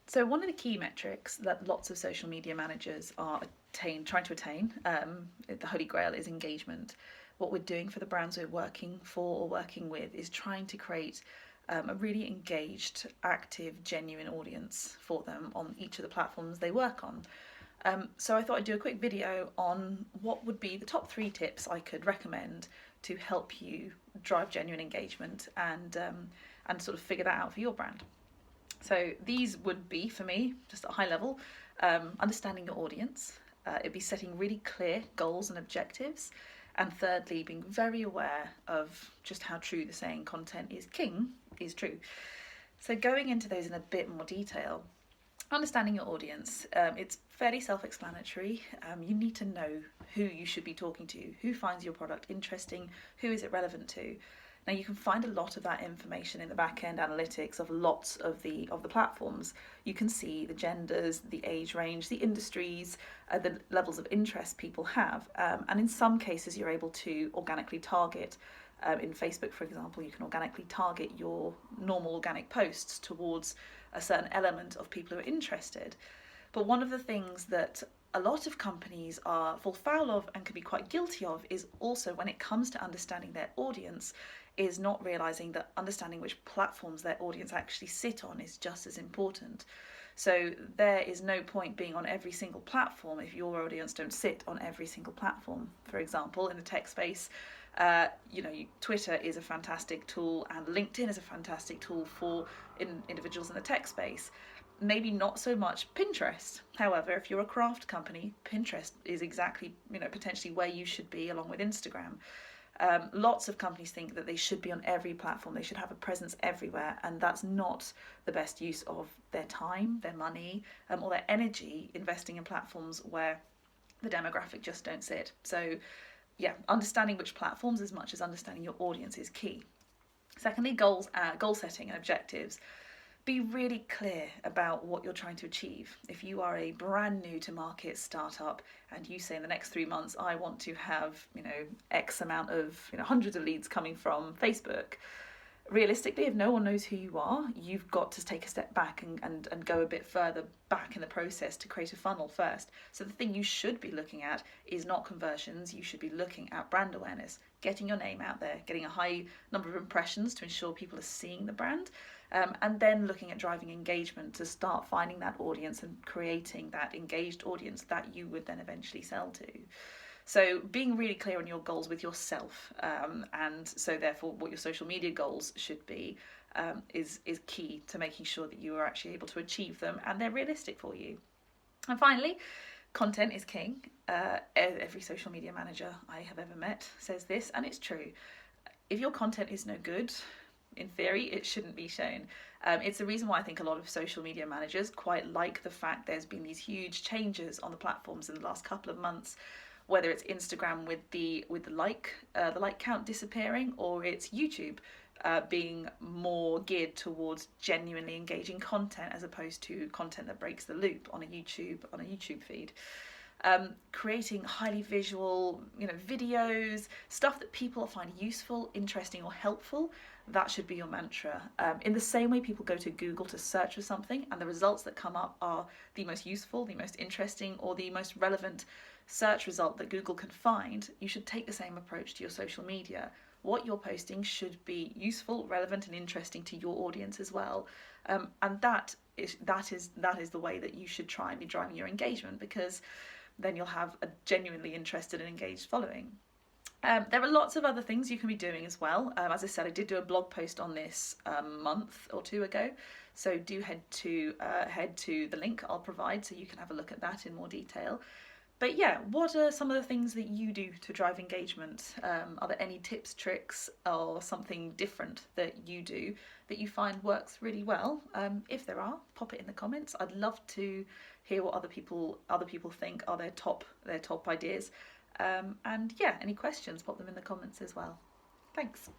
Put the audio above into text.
So one of the key metrics that lots of social media managers are trying to attain, the holy grail is engagement. What we're doing for the brands we're working for or working with is trying to create a really engaged, active, genuine audience for them on each of the platforms they work on. So I thought I'd do a quick video on what would be the top 3 tips I could recommend to help you drive genuine engagement and sort of figure that out for your brand. So these would be, for me, just at a high level, understanding your audience. It'd be setting really clear goals and objectives. And thirdly, being very aware of just how true the saying content is king is true. So going into those in a bit more detail, understanding your audience, it's fairly self-explanatory. You need to know who you should be talking to, who finds your product interesting, who is it relevant to. Now you can find a lot of that information in the back-end analytics of lots of the platforms. You can see the genders, the age range, the industries, the levels of interest people have, and in some cases you're able to organically target. In Facebook, for example, you can organically target your normal organic posts towards a certain element of people who are interested. But one of the things that a lot of companies fall foul of and can be quite guilty of is also when it comes to understanding their audience is not realizing that understanding which platforms their audience actually sit on is just as important. So there is no point being on every single platform if your audience don't sit on every single platform. For example, in the tech space, Twitter is a fantastic tool and LinkedIn is a fantastic tool for individuals in the tech space. Maybe not so much Pinterest. However, if you're a craft company, Pinterest is exactly, potentially where you should be along with Instagram. Lots of companies think that they should be on every platform, they should have a presence everywhere, and that's not the best use of their time, their money, or their energy investing in platforms where the demographic just don't sit. So yeah, understanding which platforms as much as understanding your audience is key. Secondly, goal setting and objectives. Be really clear about what you're trying to achieve. If you are a brand new to market startup and you say in the next 3 months, I want to have, X amount of, hundreds of leads coming from Facebook, realistically, if no one knows who you are, you've got to take a step back and go a bit further back in the process to create a funnel first. So the thing you should be looking at is not conversions, you should be looking at brand awareness, getting your name out there, getting a high number of impressions to ensure people are seeing the brand, and then looking at driving engagement to start finding that audience and creating that engaged audience that you would then eventually sell to. So being really clear on your goals with yourself, and so therefore what your social media goals should be, is key to making sure that you are actually able to achieve them and they're realistic for you. And finally, content is king. Every social media manager I have ever met says this, and it's true. If your content is no good, in theory, it shouldn't be shown. It's the reason why I think a lot of social media managers quite like the fact there's been these huge changes on the platforms in the last couple of months, whether it's Instagram with the like count disappearing, or it's YouTube being more geared towards genuinely engaging content as opposed to content that breaks the loop on a YouTube feed. Creating highly visual, videos, stuff that people find useful, interesting, or helpful. That should be your mantra. In the same way people go to Google to search for something and the results that come up are the most useful, the most interesting, or the most relevant search result that Google can find, you should take the same approach to your social media. What you're posting should be useful, relevant, and interesting to your audience as well. And that is the way that you should try and be driving your engagement, because then you'll have a genuinely interested and engaged following. There are lots of other things you can be doing as well. As I said, I did do a blog post on this a month or two ago, so do head to the link I'll provide so you can have a look at that in more detail. But yeah, what are some of the things that you do to drive engagement? Are there any tips, tricks, or something different that you do that you find works really well? If there are, pop it in the comments. I'd love to hear what other people think are their top ideas. And yeah, any questions, pop them in the comments as well. Thanks.